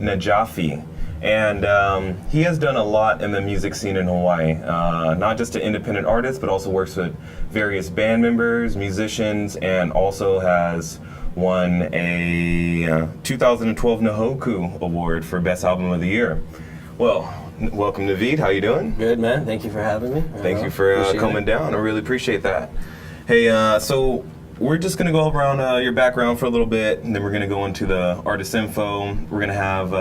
Najafi. And he has done a lot in the music scene in Hawaii, not just to independent artists, but also works with various band members, musicians, and also has won a 2012 Na Hoku Award for Best Album of the Year. Well, welcome Navid, how you doing? Good, man. Thank you for having me. Thank you for coming down. I really appreciate that. Hey, so we're just going to go around your background for a little bit, and then we're going to go into the artist info. We're going to have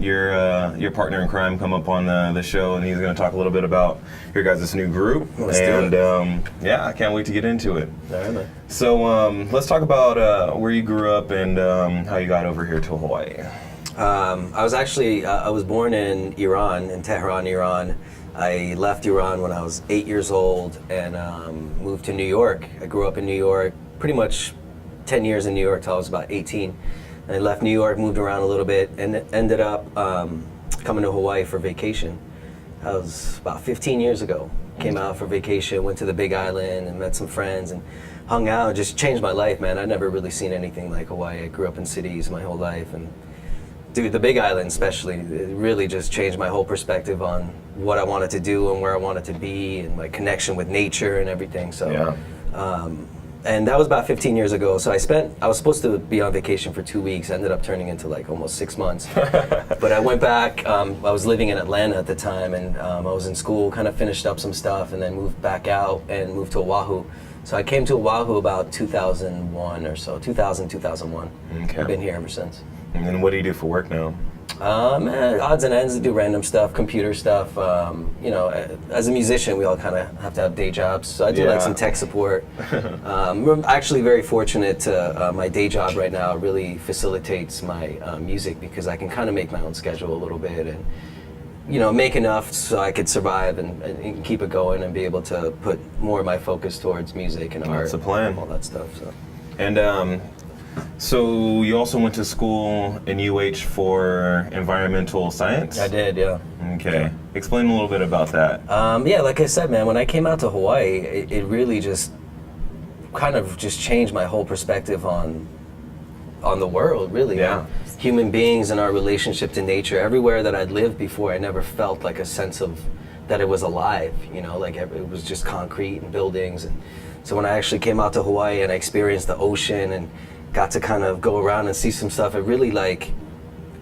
your partner in crime come up on the show, and he's going to talk a little bit about your guys' new group. Let's do it. Yeah, I can't wait to get into it. All right, man. So let's talk about where you grew up and how you got over here to Hawaii. I was born in Iran, in Tehran, Iran. I left Iran when I was 8 years old and moved to New York. I grew up in New York, pretty much 10 years in New York till I was about 18. And I left New York, moved around a little bit, and ended up coming to Hawaii for vacation. That was about 15 years ago. Came out for vacation, went to the Big Island and met some friends and hung out. It just changed my life, man. I'd never really seen anything like Hawaii. I grew up in cities my whole life, and dude, the Big Island especially, it really just changed my whole perspective on what I wanted to do and where I wanted to be and my connection with nature and everything. So, yeah. And that was about 15 years ago. So I was supposed to be on vacation for 2 weeks, ended up turning into like almost 6 months. But I went back, I was living in Atlanta at the time, and I was in school, kind of finished up some stuff, and then moved back out and moved to Oahu. So I came to Oahu about 2001 or so, 2001. Okay. I've been here ever since. And then what do you do for work now? Man, odds and ends, to do random stuff, computer stuff. You know, as a musician, we all kind of have to have day jobs. So I do like some tech support. I'm actually very fortunate to, my day job right now really facilitates my music because I can kind of make my own schedule a little bit and, you know, make enough so I could survive and keep it going and be able to put more of my focus towards music and art. That's the plan. And all that stuff. So. And so you also went to school in UH for environmental science? I did, yeah. Okay. Explain a little bit about that. Yeah, like I said, man, when I came out to Hawaii, it really just kind of just changed my whole perspective on the world, really. Yeah. Human beings and our relationship to nature. Everywhere that I'd lived before, I never felt like a sense of that it was alive, you know, like it was just concrete and buildings. And so when I actually came out to Hawaii and I experienced the ocean and got to kind of go around and see some stuff, it really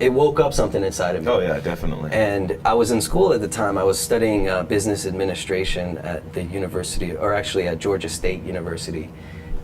it woke up something inside of me. Oh yeah, definitely. And I was in school at the time. I was studying business administration at the university, or actually at Georgia State University.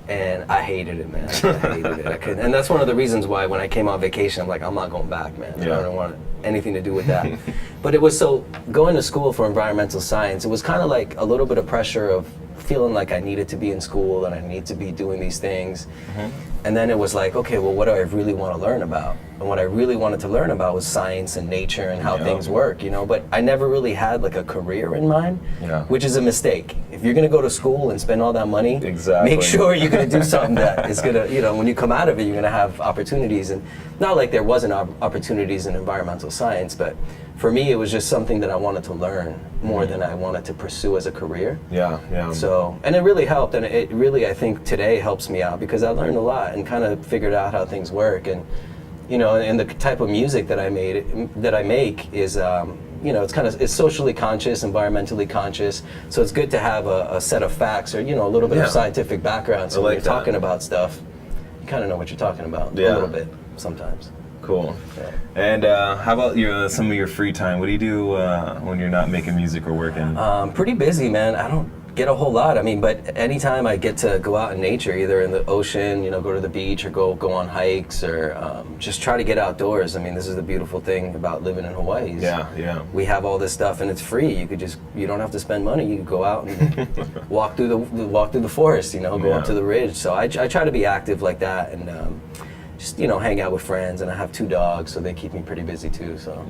And I hated it, man. I hated it. I couldn't. And that's one of the reasons why when I came on vacation, I'm like, I'm not going back, man. Yeah. I don't want anything to do with that. But it was going to school for environmental science, it was kind of like a little bit of pressure of feeling like I needed to be in school and I need to be doing these things. Mm-hmm. And then it was like, okay, well, what do I really want to learn about? And what I really wanted to learn about was science and nature and how things work, you know? But I never really had like a career in mind, which is a mistake. If you're going to go to school and spend all that money, make sure you're going to do something that is going to, you know, when you come out of it, you're going to have opportunities. And not like there wasn't opportunities in environmental science, but for me, it was just something that I wanted to learn more than I wanted to pursue as a career. Yeah, yeah. So, and it really helped, and it really, I think, today helps me out because I learned a lot and kind of figured out how things work. And, you know, and the type of music that I make is, you know, it's socially conscious, environmentally conscious. So it's good to have a set of facts or, you know, a little bit of scientific background. So when you're talking about stuff, you kind of know what you're talking about a little bit sometimes. Cool. Yeah. And how about some of your free time? What do you do when you're not making music or working? Pretty busy, man. I don't get a whole lot. I mean, but anytime I get to go out in nature, either in the ocean, you know, go to the beach or go on hikes or just try to get outdoors. I mean, this is the beautiful thing about living in Hawaii. Yeah. We have all this stuff and it's free. You don't have to spend money. You can go out and walk through the forest, you know, go up to the ridge. So I try to be active like that and just, you know, hang out with friends, and I have 2 dogs, so they keep me pretty busy too. So,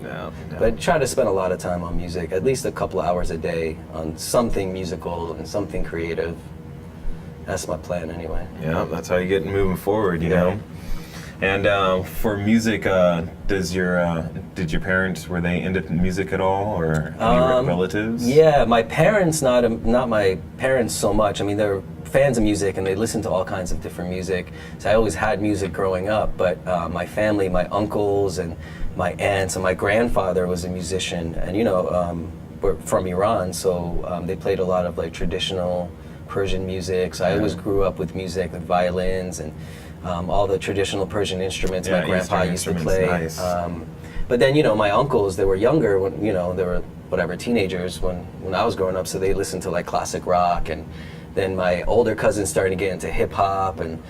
but I try to spend a lot of time on music, at least a couple of hours a day on something musical and something creative. That's my plan anyway. Yeah, that's how you get moving forward, you know. And for music, did your parents, were they into music at all, or any relatives? Yeah, my parents, not my parents so much. I mean, they're fans of music and they listen to all kinds of different music. So I always had music growing up, but my family, my uncles and my aunts and my grandfather was a musician, and we're from Iran, so they played a lot of like traditional Persian music. So I always grew up with music, with violins and all the traditional Persian instruments my grandpa used to play. Nice. But then, my uncles, they were younger when, they were whatever, teenagers when I was growing up, so they listened to like classic rock, and then my older cousins started to get into hip hop, and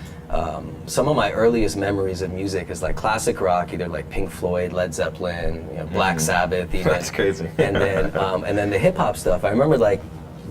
some of my earliest memories of music is like classic rock, either like Pink Floyd, Led Zeppelin, Black Sabbath even. That's crazy. and then the hip hop stuff. I remember like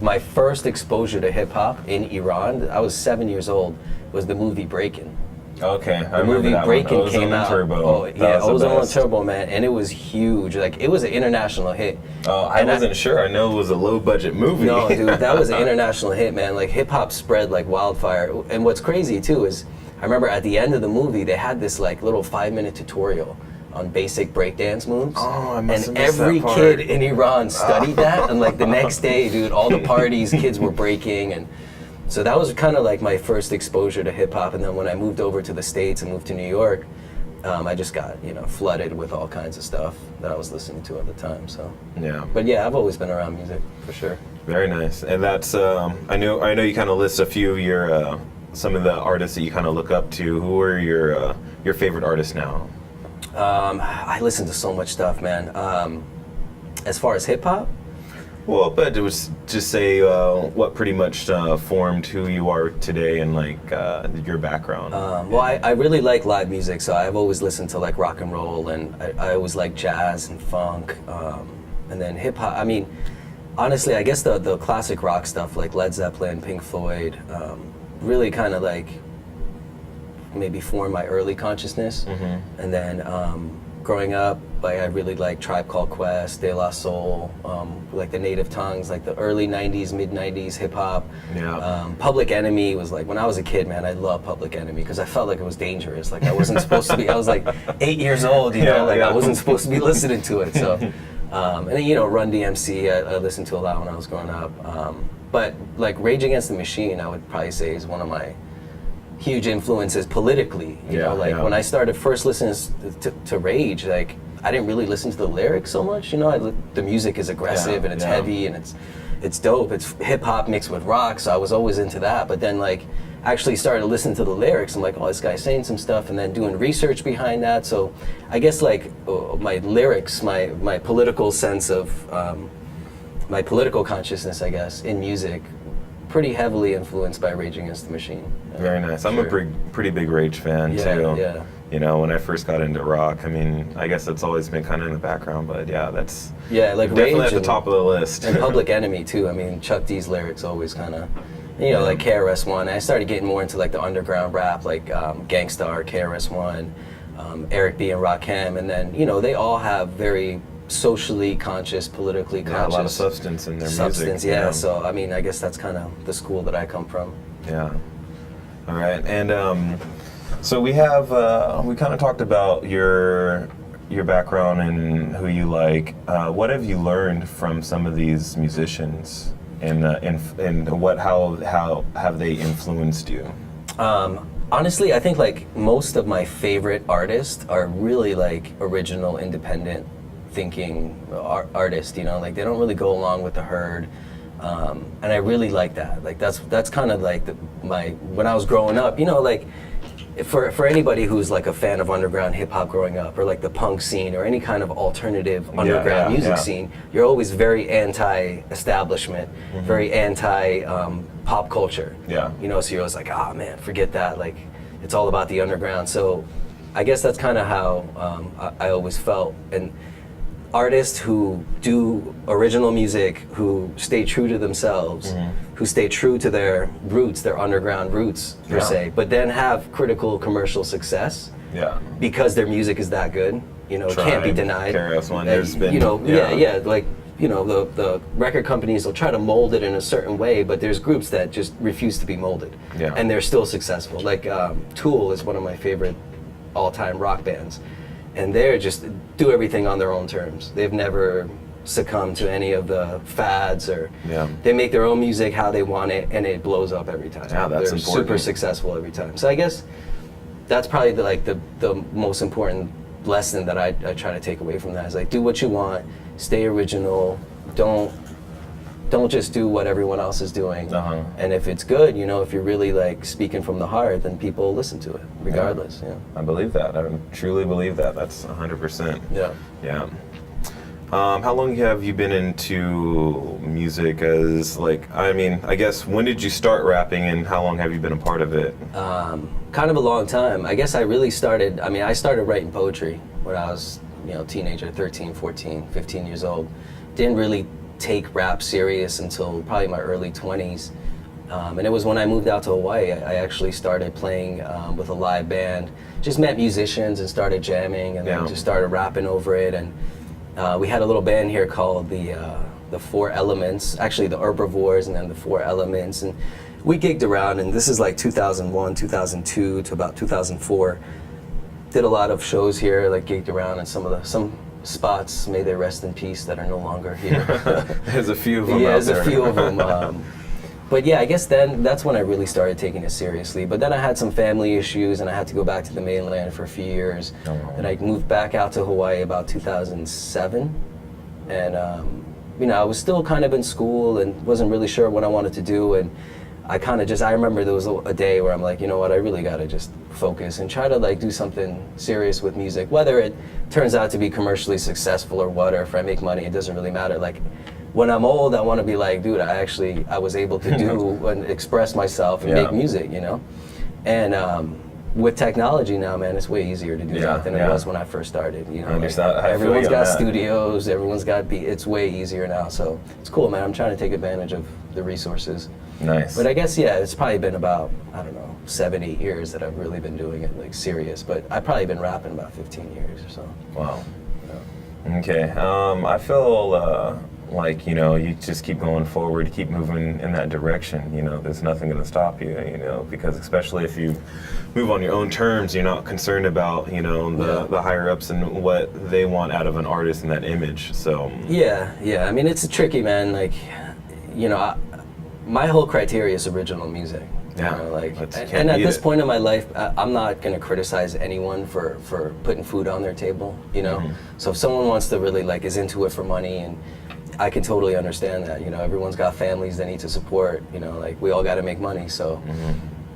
my first exposure to hip hop in Iran, I was 7 years old, was the movie Breakin'. Okay, I The movie Breakin' came out. Turbo. Oh yeah, Ozone Ozone Turbo, man, and it was huge. Like it was an international hit. Oh, I wasn't sure. I know it was a low budget movie. No, dude, that was an international hit, man. Like hip hop spread like wildfire. And what's crazy too is, I remember at the end of the movie they had this like little 5-minute tutorial on basic breakdance moves. Oh, I must have and missed every that part. kid in Iran studied that, and like the next day, dude, all the parties, kids were breaking, and so that was kind of like my first exposure to hip hop. And then when I moved over to the States and moved to New York, I just got flooded with all kinds of stuff that I was listening to at the time. So Yeah. but yeah, I've always been around music for sure. Very nice. And that's I know you kind of list a few of your some of the artists that you kind of look up to. Who are your favorite artists now? I listen to so much stuff, man. As far as hip hop, Well, but it was just say what pretty much formed who you are today and like your background. well, I really like live music, so I've always listened to like rock and roll, and I always like jazz and funk, and then hip hop. I mean, honestly, I guess the classic rock stuff like Led Zeppelin, Pink Floyd, really kind of like maybe formed my early consciousness, and then growing up, like I really like Tribe Called Quest, De La Soul, like the native tongues, like the early '90s, mid '90s hip hop. Yeah. Public Enemy was like, when I was a kid, man, I loved Public Enemy because I felt like it was dangerous. Like I wasn't supposed to be. I was like 8 years old, I wasn't supposed to be listening to it. So, and then Run DMC, I listened to a lot when I was growing up. But like Rage Against the Machine, I would probably say is one of my huge influences politically. When I started first listening to Rage, like I didn't really listen to the lyrics so much. The music is aggressive and it's heavy and it's dope. It's hip hop mixed with rock, so I was always into that. But then like actually started to listen to the lyrics. I'm like, oh, this guy's saying some stuff, and then doing research behind that. So I guess like my lyrics, my political sense of my political consciousness, I guess, in music, pretty heavily influenced by Rage Against the Machine. Very nice. I'm a pretty big Rage fan too. Yeah. When I first got into rock, I mean, I guess that's always been kind of in the background, but yeah, that's like definitely Rage at the top of the list. And Public Enemy too. I mean, Chuck D's lyrics always kind of, like KRS-One. I started getting more into like the underground rap, like Gangstar, KRS-One, Eric B. and Rakim, and then they all have very socially conscious, politically conscious. A lot of substance in their music. Yeah. So I mean, I guess that's kind of the school that I come from. Yeah. All right, and so we have we kind of talked about your background and who you like. What have you learned from some of these musicians, and how have they influenced you? Honestly, I think like most of my favorite artists are really like original, independent thinking artists. Like they don't really go along with the herd. And I really like that. Like that's kind of like when I was growing up, like for anybody who's like a fan of underground hip hop growing up, or like the punk scene, or any kind of alternative underground music scene, you're always very anti-establishment, very anti pop culture. Yeah. So you're always like, ah, man, forget that. Like it's all about the underground. So I guess that's kind of how I always felt. And artists who do original music, who stay true to themselves, who stay true to their roots, their underground roots per se, but then have critical commercial success. Yeah. Because their music is that good, it can't be denied. KRS-One, there's been like the record companies will try to mold it in a certain way, but there's groups that just refuse to be molded, and they're still successful. Like Tool is one of my favorite all-time rock bands, and they're just do everything on their own terms. They've never succumb to any of the fads, or they make their own music how they want it, and it blows up every time. Yeah, that's They're important. super successful every time. So I guess that's probably the most important lesson that I try to take away from that is like, do what you want, stay original, don't just do what everyone else is doing. And if it's good, you know, if you're really like speaking from the heart, then people listen to it regardless. I believe that. I truly believe that. That's 100%. Yeah. How long have you been into music as like, I mean, I guess when did you start rapping and how long have you been a part of it? Kind of a long time. I guess I really started, I started writing poetry when I was, you know, teenager, 13, 14, 15 years old. Didn't really take rap serious until probably my early 20s. And it was when I moved out to Hawaii, I actually started playing with a live band, just met musicians and started jamming, and then just started rapping over it. And we had a little band here called the Four Elements, actually the Herbivores and then the Four Elements, and we gigged around, and this is like 2001, 2002 to about 2004. Did a lot of shows here, like gigged around in some spots, may they rest in peace, that are no longer here. There's a few of them Yeah, out there's there. a few of them. But yeah, I guess then that's when I really started taking it seriously. But then I had some family issues and I had to go back to the mainland for a few years. And I moved back out to Hawaii about 2007. And you know, I was still kind of in school and wasn't really sure what I wanted to do. And I remember there was a day where I'm like, you know what, I really gotta just focus and try to like do something serious with music. Whether it turns out to be commercially successful or what, or if I make money, it doesn't really matter. Like, when I'm old, I want to be like, dude, I was able to do and express myself and make music, you know? And with technology now, man, it's way easier to do that than it was when I first started, you know? Everyone's got studios, everyone's got it's way easier now, so it's cool, man. I'm trying to take advantage of the resources. Nice. But I guess, it's probably been about, 7, 8 years that I've really been doing it, like, serious. But I've probably been rapping about 15 years or so. Wow. Okay. I feel like, you know, you just keep going forward, keep moving in that direction. You know, there's nothing going to stop you, you know, because especially if you move on your own terms, you're not concerned about, you know, the higher ups and what they want out of an artist and that image. So yeah, I mean, it's tricky, man. Like, you know, my whole criteria is original music. You know, like, and at this point in my life, I'm not going to criticize anyone for putting food on their table, you know. So if someone wants to really, like, is into it for money, and I can totally understand that, you know, everyone's got families they need to support, you know, like, we all got to make money, so.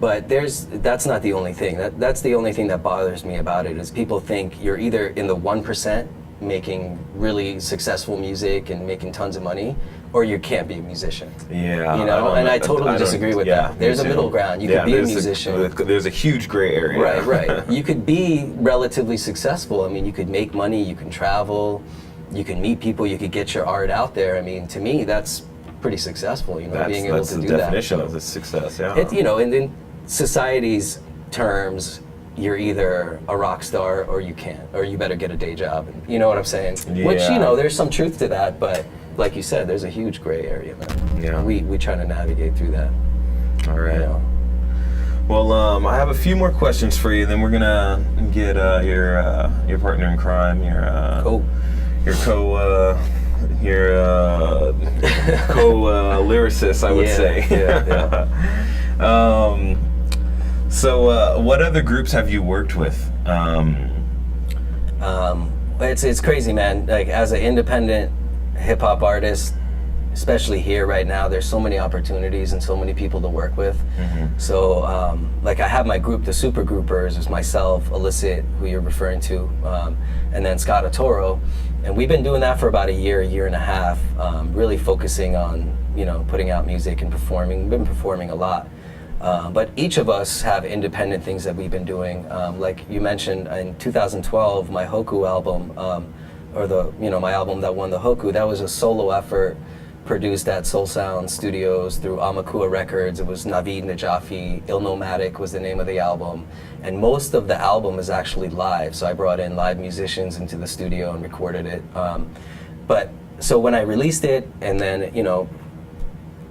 But that's not the only thing. That's the only thing that bothers me about it, is people think you're either in the 1% making really successful music and making tons of money, or you can't be a musician. Yeah. You know, and I totally disagree with that. There's a middle ground. You could be a musician. There's a huge gray area. Right. You could be relatively successful. I mean, you could make money, you can travel, you can meet people, you could get your art out there. I mean, to me, that's pretty successful, you know, being able to do that. That's the definition of the success, You know, in society's terms, you're either a rock star or you can't, or you better get a day job. You know what I'm saying? Yeah. Which, you know, there's some truth to that, but like you said, there's a huge gray area, man. Yeah. We try to navigate through that. All right. You know? Well, I have a few more questions for you. Then we're gonna get your partner in crime, your co-lyricist, I would say. Yeah. So, what other groups have you worked with? It's crazy, man. Like, as an independent hip hop artist, especially here right now, there's so many opportunities and so many people to work with. So, like, I have my group, the Super Groupers, is myself, Illicit, who you're referring to, and then Scott Atoro. And we've been doing that for about a year and a half, really focusing on, you know, putting out music and performing. We've been performing a lot. But each of us have independent things that we've been doing. Like you mentioned, in 2012, my Hoku album, my album that won the Hoku, that was a solo effort produced at Soul Sound Studios through Amakua Records. It was Navid Najafi, Il Nomadic was the name of the album. And most of the album is actually live, so I brought in live musicians into the studio and recorded it. So when I released it, and then, you know,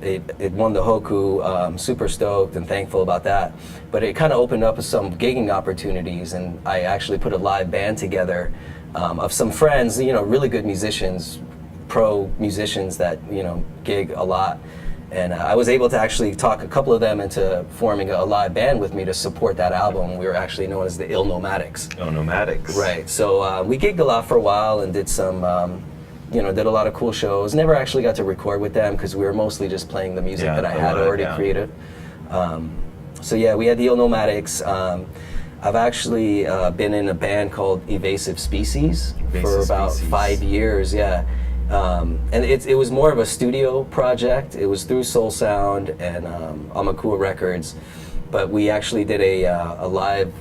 it won the Hoku. Super stoked and thankful about that. But it kind of opened up some gigging opportunities, and I actually put a live band together of some friends, really good musicians, pro musicians that gig a lot. And I was able to actually talk a couple of them into forming a live band with me to support that album. We were actually known as the Ill Nomadics. Oh, Nomadics. Right. So we gigged a lot for a while and did some, did a lot of cool shows. Never actually got to record with them because we were mostly just playing the music that I had already created. So yeah, we had the Ill Nomadics. I've actually been in a band called Evasive Species for about 5 years. Yeah. And it was more of a studio project. It was through Soul Sound and Amakua Records, but we actually did a live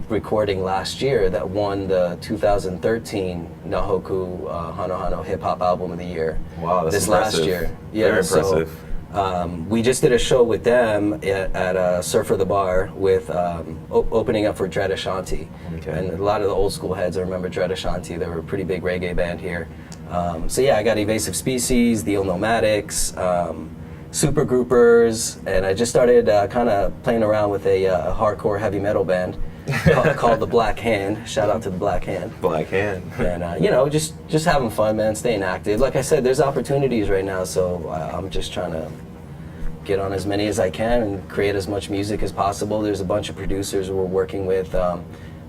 recording last year that won the 2013 Na Hoku Hanohano Hip Hop Album of the Year. Wow, that's this impressive. Last year. Yeah, very impressive. So, we just did a show with them at Surfer the Bar with opening up for Dread Ashanti. Okay. And a lot of the old school heads, I remember Dread Ashanti. They were a pretty big reggae band here. So yeah, I got Evasive Species, the Ill Nomadics, Super Groupers, and I just started kind of playing around with a hardcore heavy metal band called The Black Hand. Shout out to The Black Hand. Black Hand. And just having fun, man, staying active. Like I said, there's opportunities right now, so I'm just trying to get on as many as I can and create as much music as possible. There's a bunch of producers we're working with.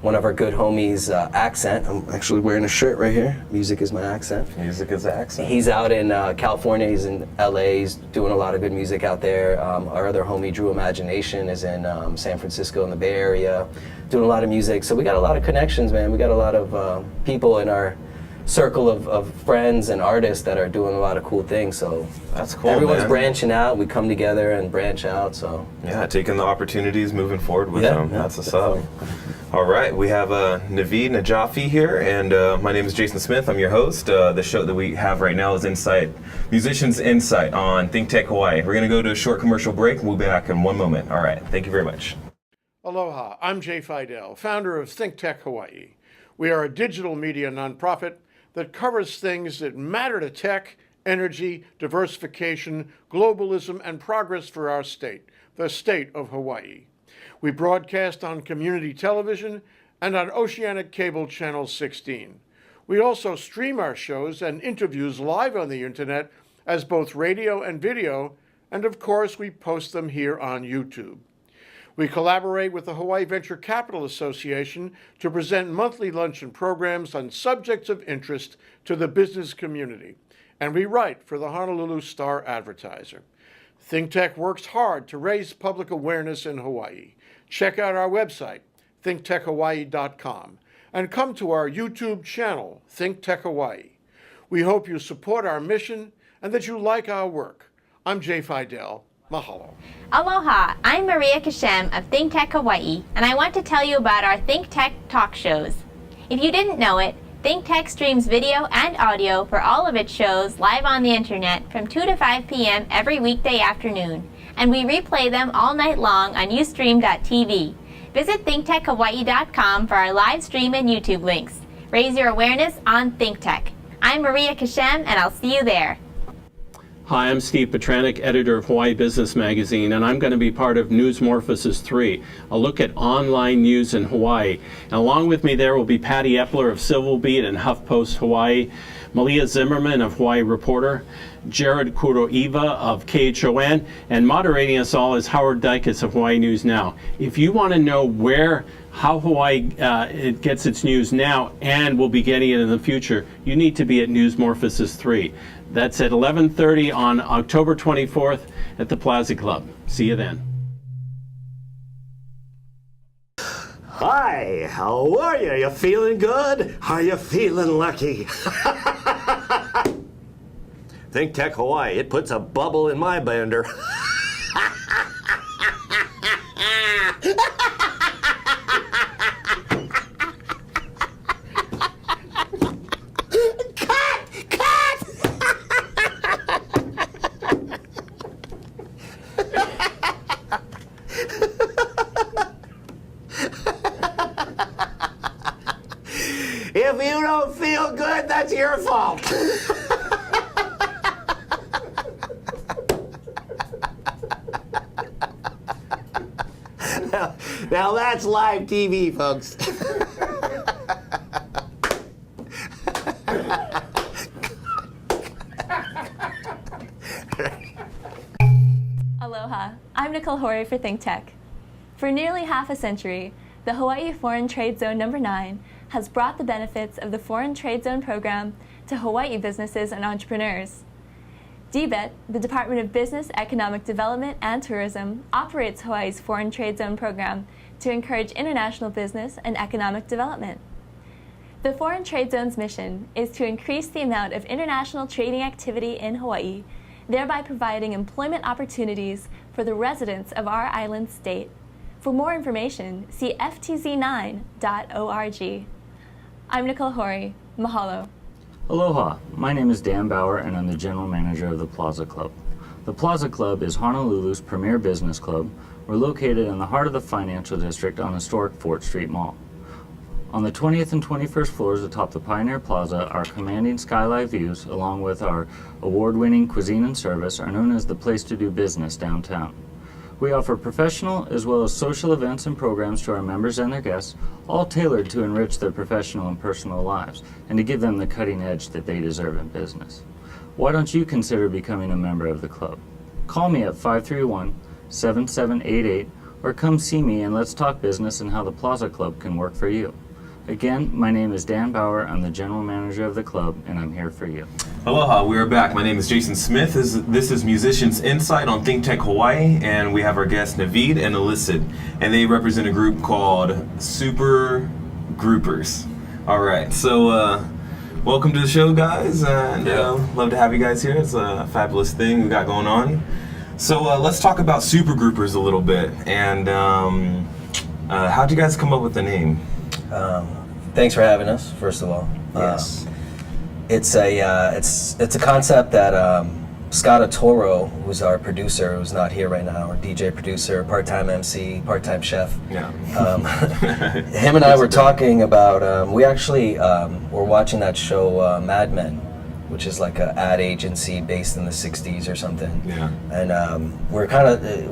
One of our good homies, Accent. I'm actually wearing a shirt right here. Music is my accent. Music is accent. He's out in California. He's in LA. He's doing a lot of good music out there. Our other homie, Drew Imagination, is in San Francisco in the Bay Area, doing a lot of music. So we got a lot of connections, man. We got a lot of people in our circle of friends and artists that are doing a lot of cool things. So that's cool. Everyone's man. branching out. We come together and branch out. So yeah, taking the opportunities, moving forward with them. Yeah, that's what's up. All right, we have Navid Najafi here, and my name is Jason Smith. I'm your host. The show that we have right now is Musicians Insight on ThinkTech Hawaii. We're going to go to a short commercial break, and we'll be back in one moment. All right, thank you very much. Aloha, I'm Jay Fidel, founder of ThinkTech Hawaii. We are a digital media nonprofit that covers things that matter to tech, energy, diversification, globalism, and progress for our state, the state of Hawaii. We broadcast on community television and on Oceanic Cable Channel 16. We also stream our shows and interviews live on the internet as both radio and video, and of course we post them here on YouTube. We collaborate with the Hawaii Venture Capital Association to present monthly luncheon programs on subjects of interest to the business community, and we write for the Honolulu Star Advertiser. ThinkTech works hard to raise public awareness in Hawaii. Check out our website, thinktechhawaii.com, and come to our YouTube channel, ThinkTech Hawaii. We hope you support our mission and that you like our work. I'm Jay Fidel. Mahalo. Aloha, I'm Maria Kashem of ThinkTech Hawaii, and I want to tell you about our ThinkTech talk shows. If you didn't know it, ThinkTech streams video and audio for all of its shows live on the internet from 2 to 5 p.m. every weekday afternoon, and we replay them all night long on Ustream.tv. Visit thinktechhawaii.com for our live stream and YouTube links. Raise your awareness on ThinkTech. I'm Maria Kashem, and I'll see you there. Hi, I'm Steve Petranek, editor of Hawaii Business Magazine, and I'm going to be part of Newsmorphosis 3, a look at online news in Hawaii. And along with me there will be Patty Epler of Civil Beat and HuffPost Hawaii, Malia Zimmerman of Hawaii Reporter, Jared Kuroiva of KHON, and moderating us all is Howard Dykes of Hawaii News Now. If you want to know how Hawaii it gets its news now and will be getting it in the future, you need to be at Newsmorphosis 3. That's at 11:30 on October 24th at the Plaza Club. See you then. Hi, how are you? You feeling good? Are you feeling lucky? ThinkTech Hawaii, it puts a bubble in my bender. If you don't feel good, that's your fault. Now that's live TV, folks. Aloha, I'm Nicole Horry for ThinkTech. For nearly half a century, the Hawaii Foreign Trade Zone No. 9 has brought the benefits of the Foreign Trade Zone program to Hawaii businesses and entrepreneurs. DBET, the Department of Business, Economic Development, and Tourism, operates Hawaii's Foreign Trade Zone program to encourage international business and economic development. The Foreign Trade Zone's mission is to increase the amount of international trading activity in Hawaii, thereby providing employment opportunities for the residents of our island state. For more information, see ftz9.org. I'm Nicole Horry. Mahalo. Aloha, my name is Dan Bauer and I'm the General Manager of the Plaza Club. The Plaza Club is Honolulu's premier business club. We're located in the heart of the financial district on historic Fort Street Mall. On the 20th and 21st floors atop the Pioneer Plaza, our commanding skyline views, along with our award-winning cuisine and service, are known as the place to do business downtown. We offer professional as well as social events and programs to our members and their guests, all tailored to enrich their professional and personal lives and to give them the cutting edge that they deserve in business. Why don't you consider becoming a member of the club? Call me at 531-7788 or come see me and let's talk business and how the Plaza Club can work for you. Again, my name is Dan Bauer. I'm the General Manager of the club, and I'm here for you. Aloha, we are back. My name is Jason Smith. This is Musicians Insight on ThinkTech Hawaii, and we have our guests Navid and Illicit, and they represent a group called Super Groupers. All right, so welcome to the show, guys, and love to have you guys here. It's a fabulous thing we got going on. So let's talk about Super Groupers a little bit, and how'd you guys come up with the name? Thanks for having us, first of all. Yes. It's a concept that Scott Toro, who's our producer, who's not here right now, our DJ producer, part-time MC, part-time chef. Yeah. Him and I were talking about, we actually were watching that show Mad Men, which is like an ad agency based in the 60s or something. Yeah. And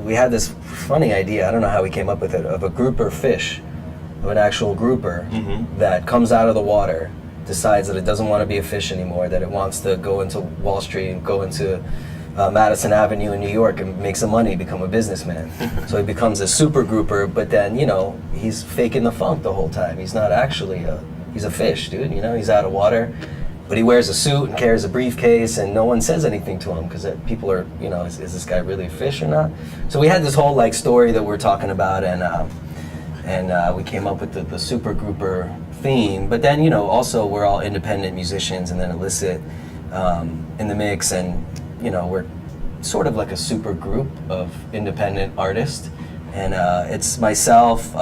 we had this funny idea, I don't know how we came up with it, of a grouper fish. Of an actual grouper that comes out of the water, decides that it doesn't want to be a fish anymore, that it wants to go into Wall Street and go into Madison Avenue in New York and make some money, become a businessman. So he becomes a super grouper, but then, he's faking the funk the whole time. He's not actually he's a fish, dude, he's out of water. But he wears a suit and carries a briefcase and no one says anything to him because people are, is this guy really a fish or not? So we had this whole story that we're talking about and we came up with the super grouper theme. But then, also we're all independent musicians, and then Illicit in the mix, and we're sort of like a super group of independent artists. And it's myself,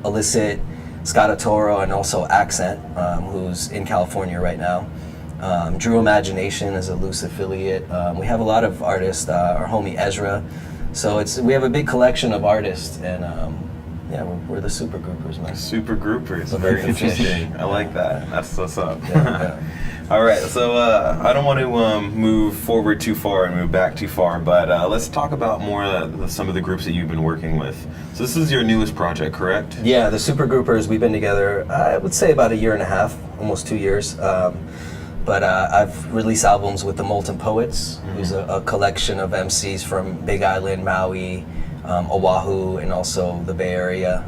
Illicit, Scott Toro, and also Accent, who's in California right now. Drew Imagination is a loose affiliate. We have a lot of artists. Our homie Ezra. So we have a big collection of artists, and yeah, we're the super groupers, man. Super groupers, very interesting. I like that. That's what's up. Yeah. All right, so I don't want to move forward too far and move back too far, but let's talk about more some of the groups that you've been working with. So this is your newest project, correct? Yeah, the Super Groupers, we've been together, I would say about 1.5 years, almost 2 years. But I've released albums with the Molten Poets, who's a collection of MCs from Big Island, Maui, Oahu, and also the Bay Area.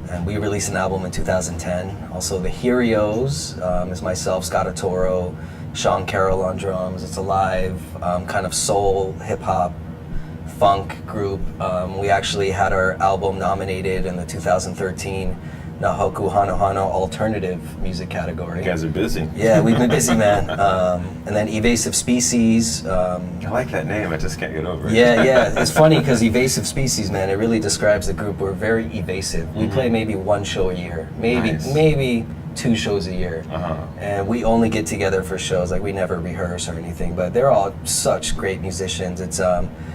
And we released an album in 2010. Also the Herios is myself, Scott Toro, Sean Carroll on drums. It's a live kind of soul, hip-hop, funk group. We actually had our album nominated in the 2013 Na Hoku Hanohano Alternative Music category. You guys are busy. Yeah, we've been busy, man. And then Evasive Species. I like that name, I just can't get over it. Yeah, it's funny because Evasive Species, man, it really describes the group. We're very evasive. We play maybe 1 show a year, maybe 2 shows a year. And we only get together for shows, we never rehearse or anything, but they're all such great musicians. It's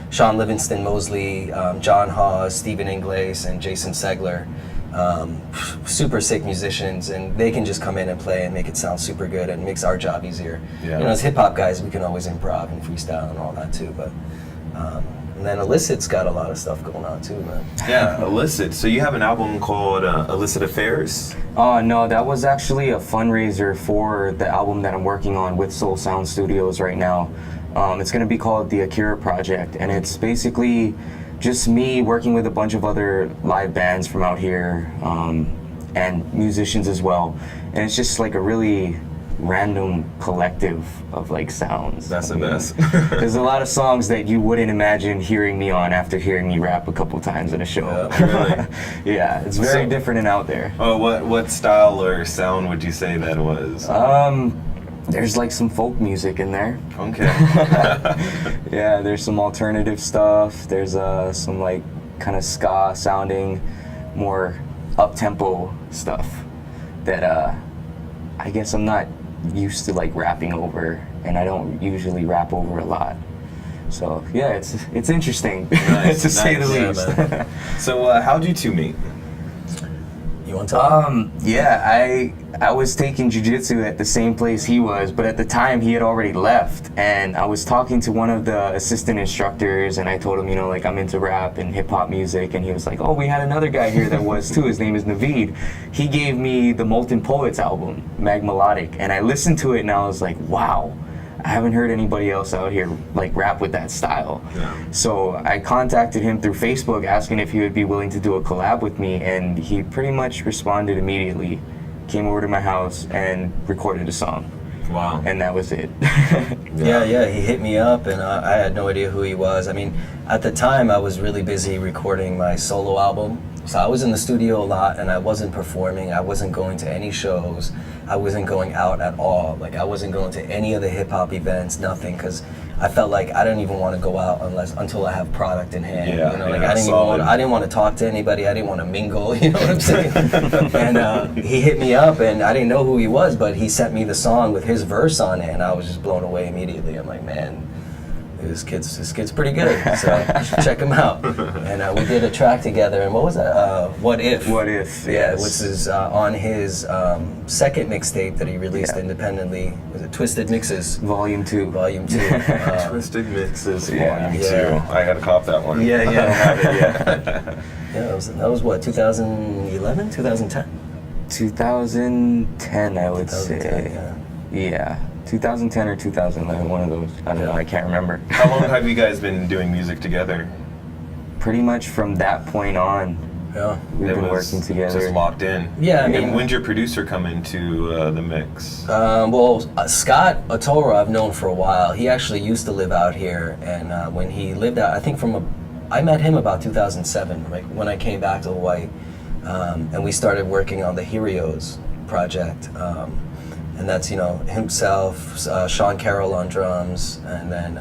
Sean Livingston Mosley, John Hawes, Stephen Ingles, and Jason Segler. Super sick musicians, and they can just come in and play and make it sound super good, and makes our job easier. Yeah. As hip hop guys, we can always improv and freestyle and all that too, but And then Illicit's got a lot of stuff going on too, man. Yeah, Illicit. So you have an album called Illicit Affairs? No, that was actually a fundraiser for the album that I'm working on with Soul Sound Studios right now. It's going to be called the Akira Project, and it's basically just me working with a bunch of other live bands from out here, and musicians as well. And it's just like a really random collective of like sounds. That's the best. There's a lot of songs that you wouldn't imagine hearing me on after hearing me rap a couple times in a show. Really? Yeah, it's very different and out there. Oh, what style or sound would you say that was? There's like some folk music in there. Okay. Yeah, there's some alternative stuff. There's some like kind of ska sounding, more up-tempo stuff that I guess I'm not used to like rapping over, and I don't usually rap over a lot. So yeah, it's interesting to say the least. So how'd you two meet? You want to talk? Yeah, I was taking jiu-jitsu at the same place he was, but at the time he had already left, and I was talking to one of the assistant instructors, and I told him, you know, like I'm into rap and hip-hop music, and he was like, oh, we had another guy here that was too. His name is Navid. He gave me the Molten Poets album, Mag Melodic, and I listened to it and I was like, wow, I haven't heard anybody else out here like rap with that style. Yeah. So I contacted him through Facebook asking if he would be willing to do a collab with me, and he pretty much responded immediately, came over to my house and recorded a song. Wow. And that was it. Yeah, he hit me up, and I had no idea who he was. I mean, at the time I was really busy recording my solo album, so I was in the studio a lot, and I wasn't performing. I wasn't going to any shows. I wasn't going out at all. Like, I wasn't going to any of the hip-hop events, nothing, because I felt like I didn't even want to go out until I have product in hand. Yeah, you know, like yeah, I didn't want to talk to anybody. I didn't want to mingle. You know what I'm saying? And he hit me up, and I didn't know who he was, but he sent me the song with his verse on it, and I was just blown away immediately. I'm like, man, this kid's pretty good. So you should check him out. And we did a track together. And what was that? What If? What If? Yeah, Yes. which is on his second mixtape that he released independently. Was it Twisted Mixes? Volume 2. Volume 2. Twisted Mixes Yeah. Volume Yeah. 2. I gotta cop that one. Yeah, I don't have it yet. Yeah, that was what, 2011, 2010? 2010, I would 2010, say. yeah. Yeah. 2010 or 2011, one of those. I don't know, I can't remember. How long have you guys been doing music together? Pretty much from that point on, Yeah. we've It been was working together. Just locked in. Yeah, I And mean, when'd your producer come into the mix? Scott Otoro I've known for a while. He actually used to live out here, and when he lived out, I think I met him about 2007, like when I came back to Hawaii, and we started working on the Herios project. And that's, you know, himself, Sean Carroll on drums, and then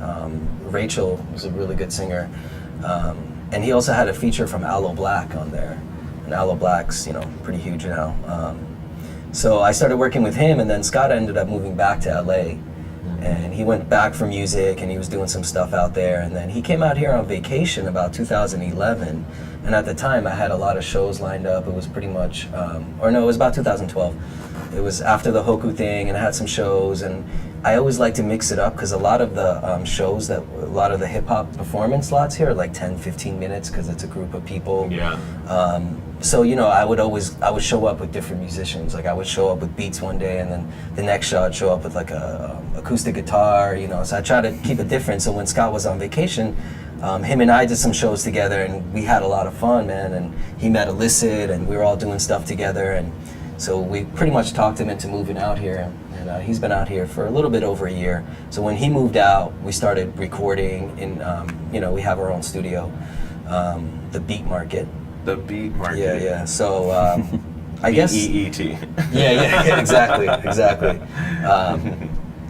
Rachel was a really good singer. And he also had a feature from Aloe Black on there. And Aloe Black's, you know, pretty huge now. So I started working with him, and then Scott ended up moving back to LA. And he went back for music, and he was doing some stuff out there. And then he came out here on vacation about 2011. And at the time, I had a lot of shows lined up. It was pretty much, it was about 2012. It was after the Hoku thing, and I had some shows, and I always like to mix it up because a lot of the shows a lot of the hip hop performance slots here are like 10, 15 minutes because it's a group of people. Yeah. So, you know, I would show up with different musicians. Like I would show up with beats one day, and then the next show I'd show up with like a acoustic guitar, you know. So I try to keep it different. So when Scott was on vacation, him and I did some shows together, and we had a lot of fun, man. And he met Illicit, and we were all doing stuff together, and so we pretty much talked him into moving out here, and he's been out here for a little bit over a year. So when he moved out, we started recording in, you know, we have our own studio, the Beat Market. The Beat Market. Yeah. So I guess. B-E-E-T. Yeah, exactly.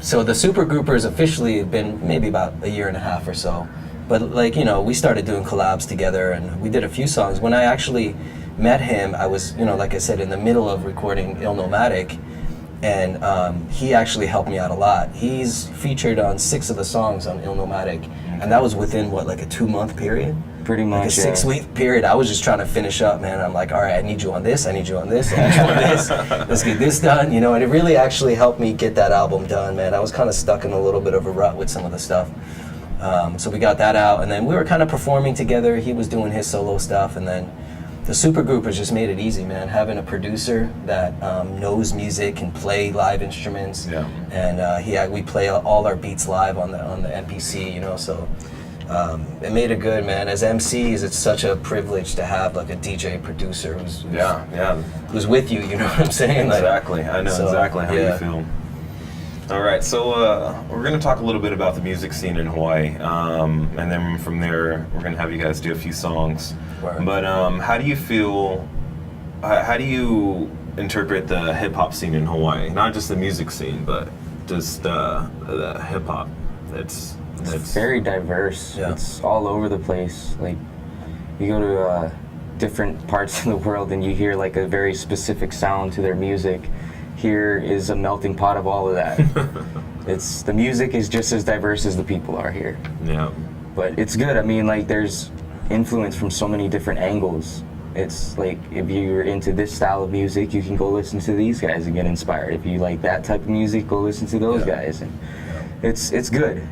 So the Super Groupers officially have been maybe about a year and a half or so. But like, you know, we started doing collabs together, and we did a few songs. When I actually met him, I was, you know, like I said, in the middle of recording Il Nomadic, and he actually helped me out a lot. He's featured on 6 of the songs on Il Nomadic, and that was within, what, like a 2-month period? Pretty much, Like a 6-week period. I was just trying to finish up, man. I'm like, all right, I need you on this, I need you on this, I need you on this. Let's get this done, you know, and it really actually helped me get that album done, man. I was kind of stuck in a little bit of a rut with some of the stuff. So we got that out, and then we were kind of performing together. He was doing his solo stuff, and then the supergroupers just made it easy, man. Having a producer that knows music, can play live instruments, and we play all our beats live on the MPC, you know. So it made it good, man. As MCs, it's such a privilege to have like a DJ producer who's with you. You know what I'm saying? Exactly. I know exactly how you feel. All right, so we're going to talk a little bit about the music scene in Hawaii, and then from there, we're going to have you guys do a few songs. Right. But how do you feel, how do you interpret the hip-hop scene in Hawaii? Not just the music scene, but just the hip-hop. It's very diverse. Yeah. It's all over the place. Like, you go to different parts of the world and you hear like a very specific sound to their music. Here is a melting pot of all of that. The music is just as diverse as the people are here. Yeah. But it's good. I mean, like, there's influence from so many different angles. It's like, if you're into this style of music, you can go listen to these guys and get inspired. If you like that type of music, go listen to those guys. And it's good.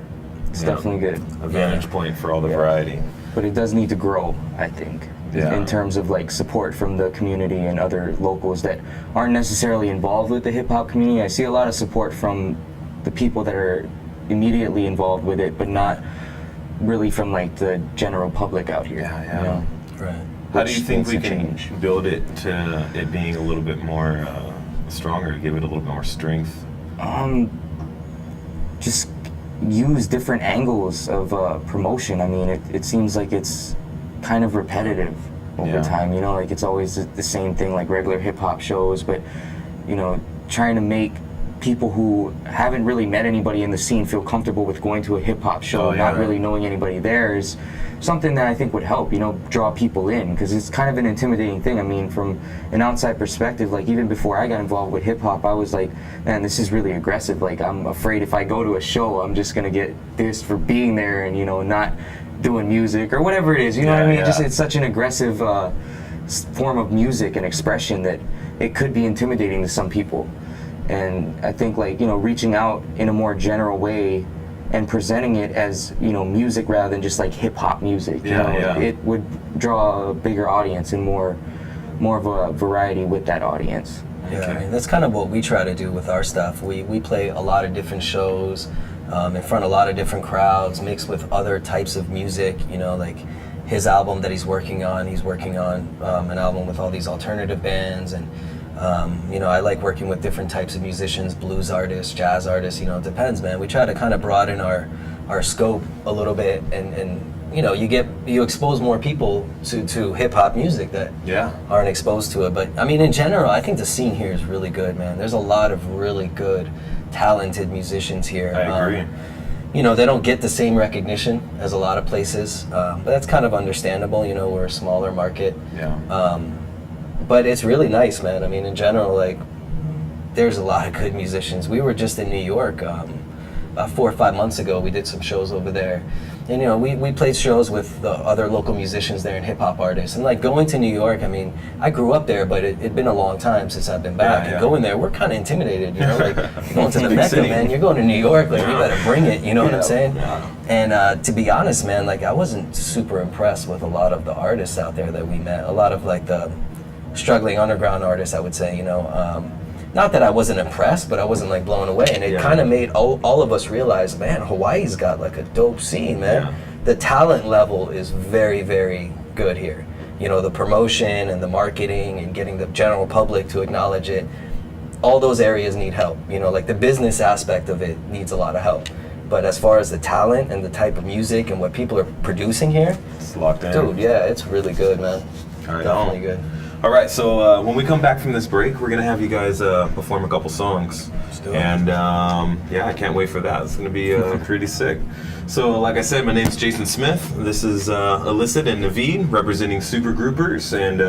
It's definitely good. A vantage point for all the variety. But it does need to grow, I think. In terms of like support from the community and other locals that aren't necessarily involved with the hip hop community. I see a lot of support from the people that are immediately involved with it, but not really from like the general public out here. You know? Right. How do you think we can build it to it being a little bit more stronger, give it a little bit more strength? Just use different angles of promotion. I mean, it seems like it's kind of repetitive over time, you know, like it's always the same thing, like regular hip-hop shows, but, you know, trying to make people who haven't really met anybody in the scene feel comfortable with going to a hip-hop show, not really knowing anybody there, is something that I think would help, you know, draw people in, because it's kind of an intimidating thing. I mean, from an outside perspective, like even before I got involved with hip-hop, I was like, man, this is really aggressive. Like, I'm afraid if I go to a show, I'm just gonna get this for being there and, you know, not doing music or whatever it is, you know what I mean? Just, it's such an aggressive form of music and expression that it could be intimidating to some people. And I think, like, you know, reaching out in a more general way and presenting it as, you know, music rather than just like hip hop music, you know, it would draw a bigger audience and more of a variety with that audience. Yeah, I mean, that's kind of what we try to do with our stuff. We play a lot of different shows in front of a lot of different crowds, mixed with other types of music, you know, like his album that he's working on an album with all these alternative bands, and you know, I like working with different types of musicians, blues artists, jazz artists, you know, it depends, man. We try to kind of broaden our scope a little bit, and you know, you expose more people to hip hop music that aren't exposed to it. But I mean, in general, I think the scene here is really good, man. There's a lot of really good, talented musicians here. I agree. You know, they don't get the same recognition as a lot of places, but that's kind of understandable. You know, we're a smaller market. But it's really nice, man. I mean, in general, like, there's a lot of good musicians. We were just in New York about 4 or 5 months ago. We did some shows over there. And, you know, we played shows with the other local musicians there and hip-hop artists. And, like, going to New York, I mean, I grew up there, but it'd been a long time since I've been back. And going there, we're kind of intimidated, you know? Like, you're going to the Mecca, man. You're going to New York. Like, you better bring it, you know what I'm saying? And to be honest, man, like, I wasn't super impressed with a lot of the artists out there that we met. A lot of, like, the struggling underground artists, I would say, you know. Not that I wasn't impressed, but I wasn't like blown away, and it kind of made all of us realize, man, Hawaii's got like a dope scene, man. The talent level is very, very good here. You know, the promotion and the marketing and getting the general public to acknowledge it, all those areas need help. You know, like the business aspect of it needs a lot of help. But as far as the talent and the type of music and what people are producing here, it's locked in. Dude, yeah, it's really good, man. Definitely good. All right, so when we come back from this break, we're gonna have you guys perform a couple songs, and yeah, I can't wait for that. It's gonna be pretty sick. So, like I said, my name's Jason Smith. This is Illicit and Navid representing Super Groupers, and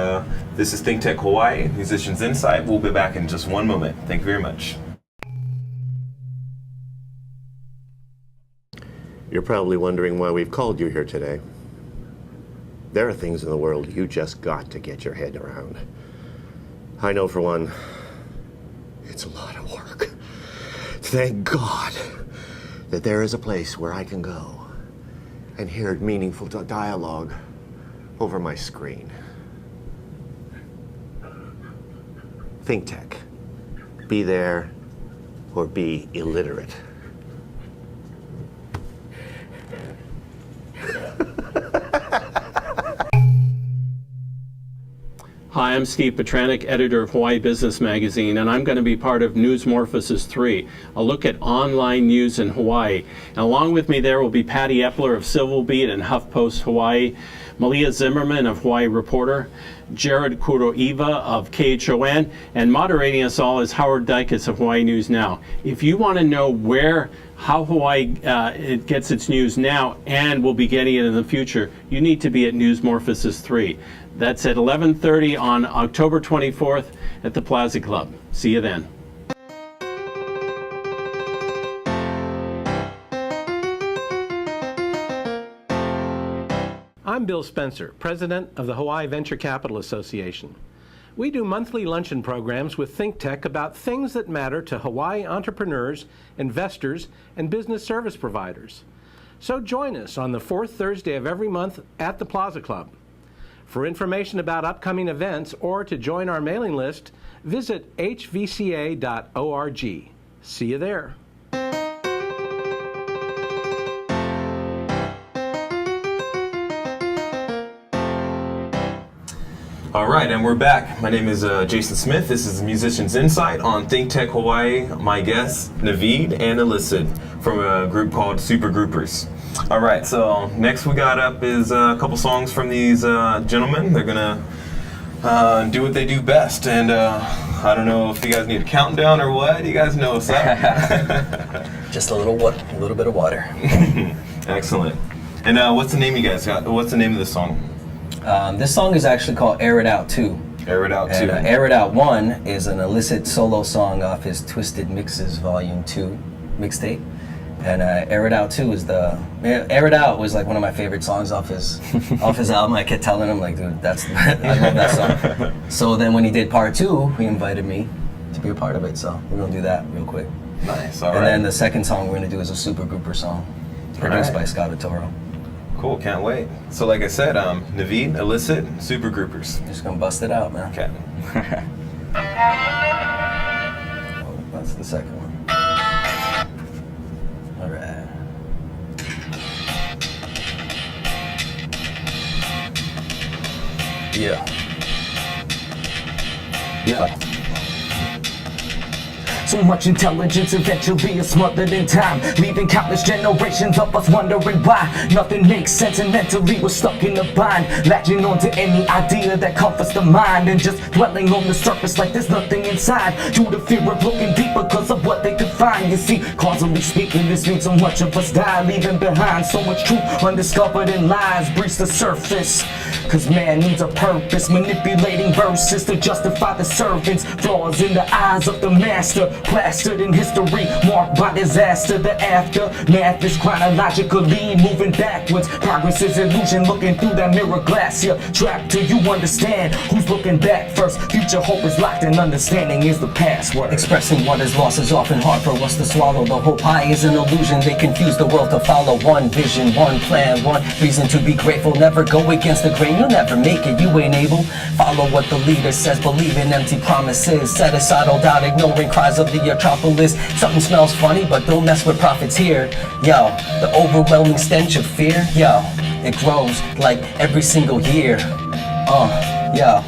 this is ThinkTech Hawaii, Musicians Insight. We'll be back in just one moment. Thank you very much. You're probably wondering why we've called you here today. There are things in the world you just got to get your head around. I know, for one, it's a lot of work. Thank God that there is a place where I can go and hear meaningful dialogue over my screen. ThinkTech. Be there or be illiterate. Hi, I'm Steve Petranek, editor of Hawaii Business Magazine, and I'm going to be part of Newsmorphosis 3, a look at online news in Hawaii. And along with me there will be Patty Epler of Civil Beat and HuffPost Hawaii, Malia Zimmerman of Hawaii Reporter, Jared Kuroiwa of KHON, and moderating us all is Howard Dykes of Hawaii News Now. If you want to know how Hawaii it gets its news now and will be getting it in the future, you need to be at Newsmorphosis 3. That's at 11:30 on October 24th at the Plaza Club. See you then. I'm Bill Spencer, president of the Hawaii Venture Capital Association. We do monthly luncheon programs with ThinkTech about things that matter to Hawaii entrepreneurs, investors, and business service providers. So join us on the fourth Thursday of every month at the Plaza Club. For information about upcoming events or to join our mailing list, visit hvca.org. See you there. All right, and we're back. My name is Jason Smith. This is Musicians Insight on ThinkTech Hawaii. My guests, Navid and Illicit, from a group called Super Groupers. All right, so next we got up is a couple songs from these gentlemen. They're gonna do what they do best, and I don't know if you guys need a countdown or what. You guys know what's up. Just a little bit of water. Excellent. And what's the name you guys got? What's the name of this song? This song is actually called Air It Out 2. Air It Out 2. And Air It Out 1 is an Illicit solo song off his Twisted Mixes Volume 2 mixtape. And Air It Out 2 is Air It Out was like one of my favorite songs off his album. I kept telling him, like, dude, I love that song. So then when he did part 2, he invited me to be a part of it. So we're gonna do that real quick. Nice, all and right. then the second song we're gonna do is a Super Grouper song, produced by Scott Toro. Cool, can't wait. So like I said, Navid, Illicit, Super Groupers. Just gonna bust it out, man. Okay. Oh, that's the second one. All right. Yeah. Yeah. So much intelligence eventually is smothered in time, leaving countless generations of us wondering why nothing makes sense, and mentally we're stuck in a bind, latching onto any idea that comforts the mind and just dwelling on the surface like there's nothing inside, due to fear of looking deeper because of what they could find. You see, causally speaking, this means so much of us die, leaving behind so much truth undiscovered and lies breach the surface. Cause man needs a purpose, manipulating verses to justify the servants, flaws in the eyes of the master, plastered in history, marked by disaster. The aftermath is chronologically moving backwards. Progress is illusion, looking through that mirror glass. You're trapped till you understand who's looking back first. Future hope is locked and understanding is the password. Expressing what is lost is often hard for us to swallow. The whole pie is an illusion, they confuse the world to follow. One vision, one plan, one reason to be grateful. Never go against the grain, you'll never make it, you ain't able. Follow what the leader says, believe in empty promises. Set aside all doubt, ignoring cries of the Metropolis. Something smells funny, but don't mess with prophets here. Yo, the overwhelming stench of fear, yo, it grows like every single year. Yo.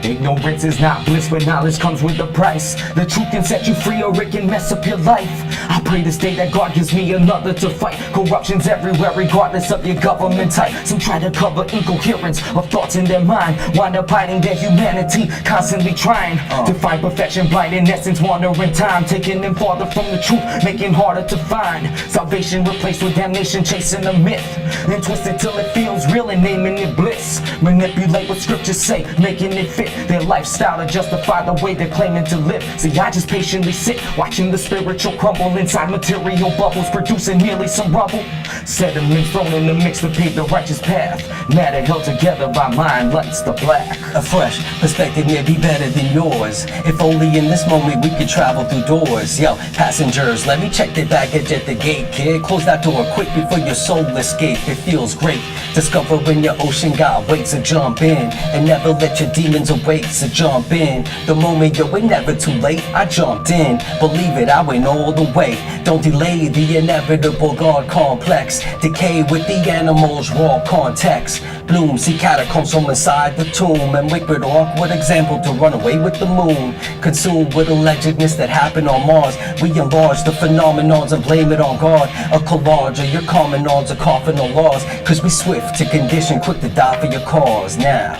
Ignorance is not bliss, but knowledge comes with a price. The truth can set you free or it can mess up your life. I pray this day that God gives me another to fight. Corruption's everywhere regardless of your government type. Some try to cover incoherence of thoughts in their mind, wind up hiding their humanity, constantly trying to find perfection, blind in essence, wandering time, taking them farther from the truth, making harder to find. Salvation replaced with damnation, chasing a myth, then twist it till it feels real and naming it bliss. Manipulate what scriptures say, making it fit their lifestyle to justify the way they're claiming to live. See, I just patiently sit, watching the spiritual crumble inside material bubbles, producing merely some rubble. Sediments thrown in the mix to pave the righteous path. Matter held together by mind lights the black. A fresh perspective may be better than yours. If only in this moment we could travel through doors. Yo, passengers, let me check the baggage at the gate, kid. Close that door quick before your soul escape. It feels great discovering your ocean got weight, so jump in and never let your demons awake. So jump in the moment you're never too late. I jumped in, believe it, I went all the way. Don't delay the inevitable God complex. Decay with the animals, raw context. Bloom, see catacombs from inside the tomb, and wicked awkward example to run away with the moon. Consumed with allegedness that happened on Mars. We enlarge the phenomenons and blame it on God. A collage of your common odds are coughing on laws. Cause we swift to condition, quick to die for your cause. Now,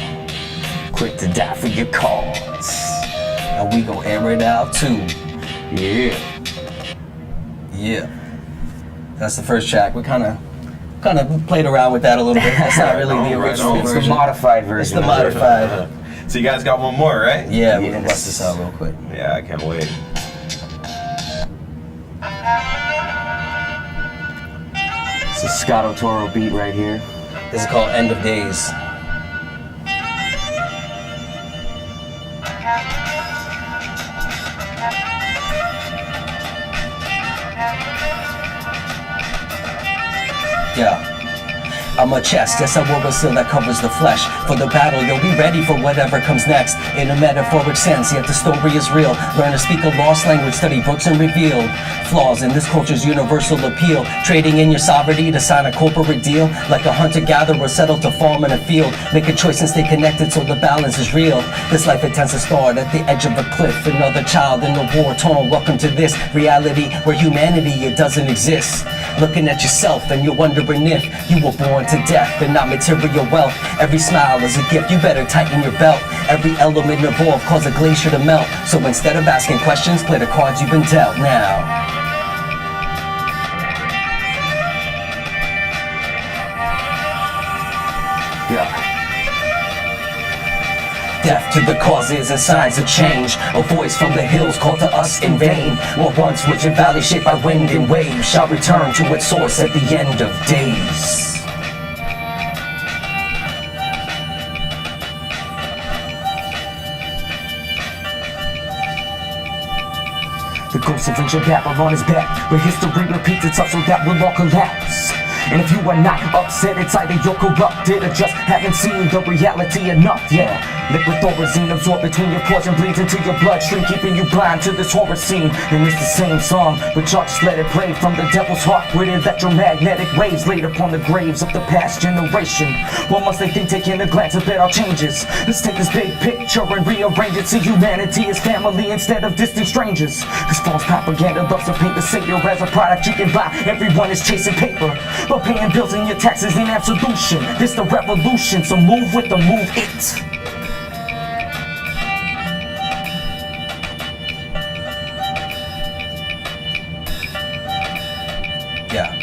quick to die for your cause. And we gon' air it out too. Yeah. Yeah. That's the first track. We kind of played around with that a little bit. That's not really the original version. It's the modified version. It's the modified. So you guys got one more, right? Yeah, we're gonna bust this out real quick. Yeah, I can't wait. It's a Scotto Toro beat right here. This is called End of Days. Yeah. I'm a chest, yes I wore a seal that covers the flesh. For the battle, you'll be ready for whatever comes next. In a metaphoric sense, yet the story is real. Learn to speak a lost language, study books and reveal flaws in this culture's universal appeal. Trading in your sovereignty to sign a corporate deal. Like a hunter-gatherer settled to farm in a field. Make a choice and stay connected so the balance is real. This life intends to start at the edge of a cliff. Another child in a war-torn. Welcome to this reality where humanity, it doesn't exist. Looking at yourself and you're wondering if you were born to death and not material wealth. Every smile is a gift, you better tighten your belt. Every element involved cause a glacier to melt. So instead of asking questions, play the cards you've been dealt now. Yeah. Death to the causes and signs of change. A voice from the hills called to us in vain. What once was your valley shaped by wind and wave shall return to its source at the end of days. The ghost of ancient Babylon is back, where history repeats itself so that we'll all collapse. And if you are not upset, it's either you're corrupted or just haven't seen the reality enough, yeah. Liquid thorazine absorbed between your pores and bleeds into your bloodstream, keeping you blind to this horror scene. And it's the same song, but y'all just let it play from the devil's heart with electromagnetic waves laid upon the graves of the past generation. What must they think taking a glance at all changes? Let's take this big picture and rearrange it. See humanity as family instead of distant strangers. Cause false propaganda loves to paint the savior as a product you can buy. Everyone is chasing paper, but paying bills and your taxes ain't absolution. This the revolution, so move with the move it. Yeah.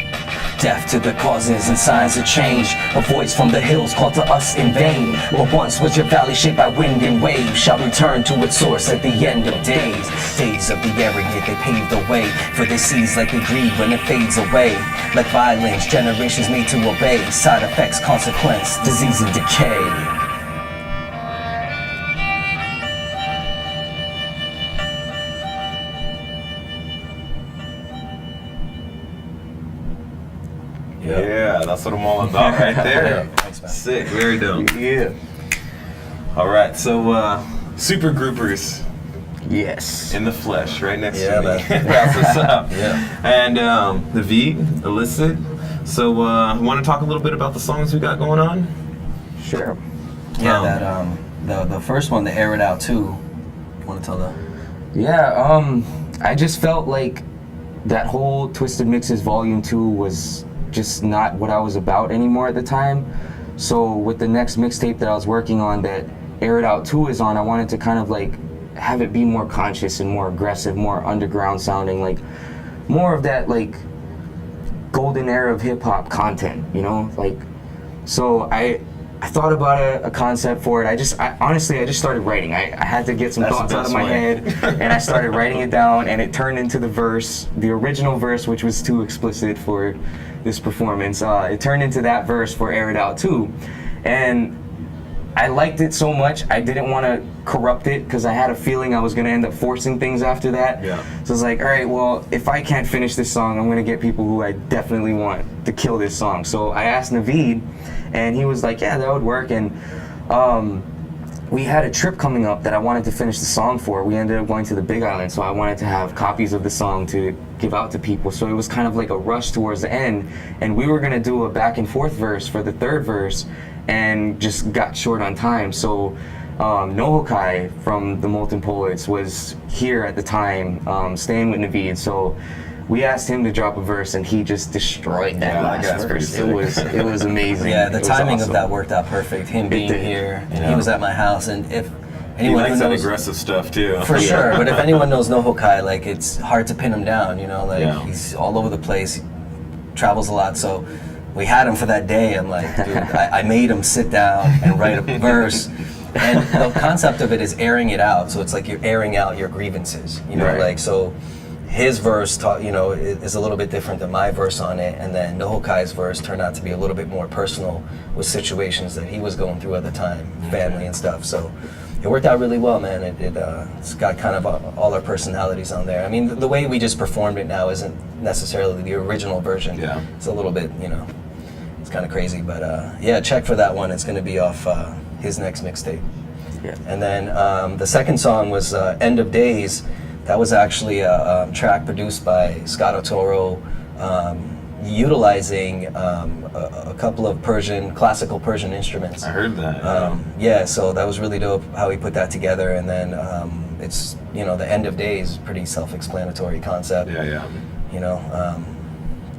Death to the causes and signs of change. A voice from the hills called to us in vain. What once was your valley shaped by wind and wave shall return to its source at the end of days. Days of the arrogant, they paved the way. For they seize like they greed when it fades away. Like violence, generations made to obey. Side effects, consequence, disease and decay. Yeah, that's what I'm all about right there. Thanks, man. Sick, very dope. Yeah. All right, so super groupers Yes. in the flesh, right next Yeah, to me. man. That's what's up. Yeah. And Navid, Illicit. So want to talk a little bit about the songs we got going on? Sure. Yeah, the first one, the Air It Out too. You want to tell the? Yeah, I just felt like that whole Twisted Mixes Volume 2 was just not what I was about anymore at the time. So with the next mixtape that I was working on that Air It Out 2 is on, I wanted to kind of like have it be more conscious and more aggressive, more underground sounding, like more of that like golden era of hip hop content, you know? Like, so I I thought about a concept for it. Honestly, I just started writing. I had to get some thoughts out of my head, and I started writing it down, and it turned into the original verse, which was too explicit for this performance. It turned into that verse for Air It Out too, and I liked it so much, I didn't want to corrupt it because I had a feeling I was going to end up forcing things after that. Yeah. So I was like, all right, well, if I can't finish this song, I'm going to get people who I definitely want to kill this song. So I asked Navid, and he was like, yeah, that would work. And we had a trip coming up that I wanted to finish the song for. We ended up going to the Big Island, so I wanted to have copies of the song to give out to people. So it was kind of like a rush towards the end, and we were going to do a back and forth verse for the third verse, and just got short on time. So No Hokai from the Molten Poets was here at the time, staying with Navid. So we asked him to drop a verse, and he just destroyed that last verse. It was amazing. Yeah, the It was timing awesome. of that worked out perfect. Him being here, and he was at my house, and if He anyone likes who that knows, aggressive stuff too. for sure. But if anyone knows No Hokai, like it's hard to pin him down. You know, like Yeah. he's all over the place, he travels a lot. So we had him for that day. I'm like, dude, I made him sit down and write a verse. And the concept of it is airing it out. So it's like you're airing out your grievances. You know, Right. like so. His verse, is a little bit different than my verse on it, and then No Hokai's verse turned out to be a little bit more personal with situations that he was going through at the time, family and stuff. So it worked out really well, man. It's got kind of all our personalities on there. I mean, the way we just performed it now isn't necessarily the original version. Yeah. It's a little bit, it's kind of crazy, but yeah, check for that one. It's going to be off his next mixtape. Yeah. And then the second song was End of Days. That was actually a track produced by Scott Otoro, utilizing a couple of classical Persian instruments. I heard that. Yeah, so that was really dope how he put that together. And then it's, the End of Days, pretty self-explanatory concept. Yeah.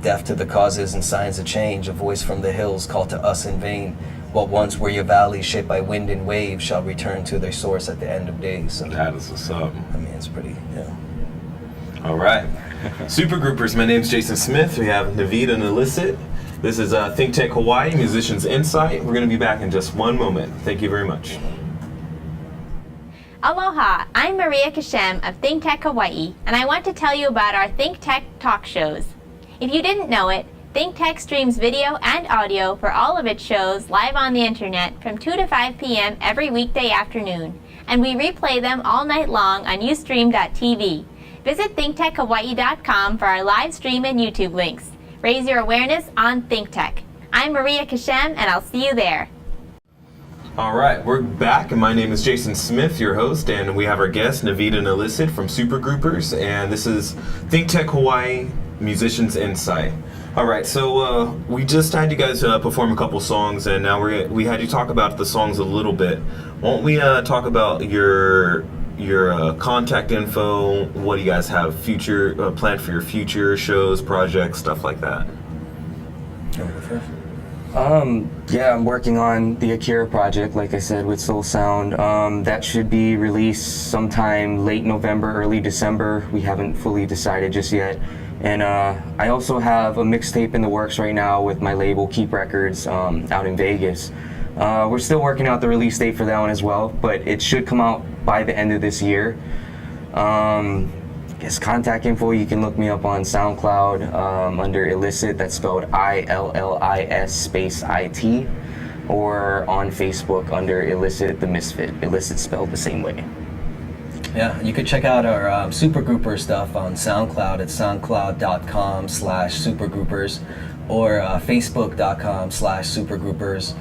Deaf to the causes and signs of change, a voice from the hills called to us in vain. What once were your valleys shaped by wind and wave shall return to their source at the end of days. So, That is what's up. I mean, it's pretty, All right. Super Groupers, my name's Jason Smith. We have Navid and Illicit. This is ThinkTech Hawaii, Musicians Insight. We're going to be back in just one moment. Thank you very much. Aloha, I'm Maria Kashem of ThinkTech Hawaii, and I want to tell you about our ThinkTech talk shows. If you didn't know it, ThinkTech streams video and audio for all of its shows live on the internet from 2 to 5 p.m. every weekday afternoon, and we replay them all night long on Ustream.tv. Visit ThinkTechHawaii.com for our live stream and YouTube links. Raise your awareness on ThinkTech. I'm Maria Kashem, and I'll see you there. All right, we're back, and my name is Jason Smith, your host, and we have our guest, Navid and Illicit from Super Groupers, and this is ThinkTech Hawaii, Musicians Insight. All right, so we just had you guys perform a couple songs, and now we had you talk about the songs a little bit. Won't we talk about your contact info? What do you guys have planned for your future shows, projects, stuff like that? Yeah, I'm working on the Akira project, like I said, with Soul Sound. That should be released sometime late November, early December. We haven't fully decided just yet. And I also have a mixtape in the works right now with my label, Keep Records, out in Vegas. We're still working out the release date for that one as well, but it should come out by the end of this year. I guess contact info, you can look me up on SoundCloud under Illicit, that's spelled ILLIS space IT, or on Facebook under Illicit the Misfit, Illicit spelled the same way. Yeah, you could check out our Super Grouper stuff on SoundCloud at soundcloud.com/supergroupers or facebook.com/supergroupers.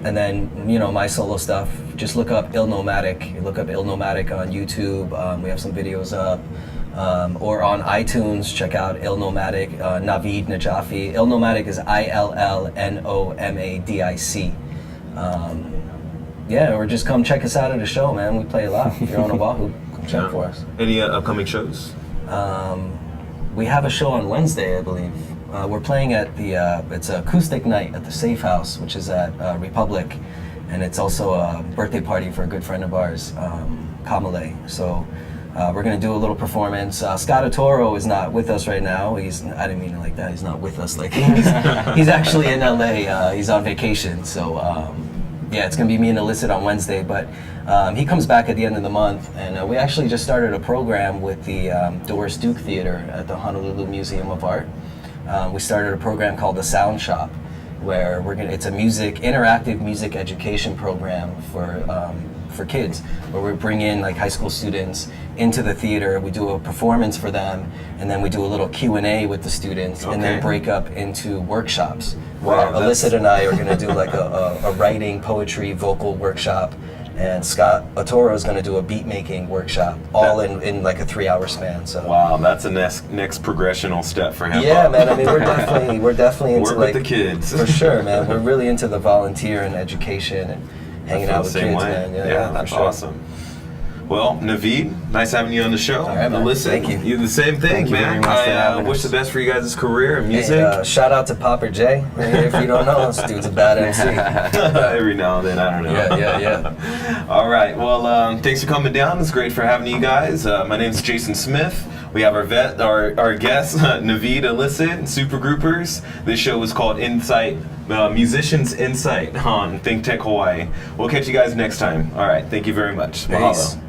And then, my solo stuff, just look up Il Nomadic. Look up Il Nomadic on YouTube. We have some videos up. Or on iTunes, check out Il Nomadic, Navid Najafi. Il Nomadic is ILLNOMADIC. Yeah, or just come check us out at a show, man. We play a lot. If you're on Oahu, come check for us. Any upcoming shows? We have a show on Wednesday, I believe. We're playing at it's an acoustic night at the Safe House, which is at Republic, and it's also a birthday party for a good friend of ours, Kamale. So We're going to do a little performance. Scott Otoro is not with us right now. I didn't mean it like that. He's not with us. Like he's actually in LA. He's on vacation. So yeah, it's going to be me and Illicit on Wednesday. But he comes back at the end of the month. And we actually just started a program with the Doris Duke Theater at the Honolulu Museum of Art. We started a program called the Sound Shop, where it's a interactive music education program for kids, where we bring in like high school students into the theater. We do a performance for them, and then we do a little Q&A with the students, and then break up into workshops. Where Illicit and I are going to do like a writing, poetry, vocal workshop, and Scott Otoro is going to do a beat making workshop, all in like a 3-hour span. So wow, that's a next progressional step for him. Yeah, man. I mean, we're definitely into work like with the kids for sure, man. We're really into the volunteer and education and hanging out with kids, way. man. Yeah, that's awesome. Well, Navid, nice having you on the show. All right, man. Listen, Thank you. You the same thing, Thank you man. very much for I having wish us. the best for you guys' career and music. Hey, shout out to Popper J. If you don't know, this dude's a bad MC. Every now and then, I don't know. Yeah. All right. Well, thanks for coming down. It's great for having you guys. My name is Jason Smith. We have our guest, Navid Illicit, Super Groupers. This show is called Insight, Musicians Insight on ThinkTech Hawaii. We'll catch you guys next time. All right. Thank you very much. Peace. Mahalo.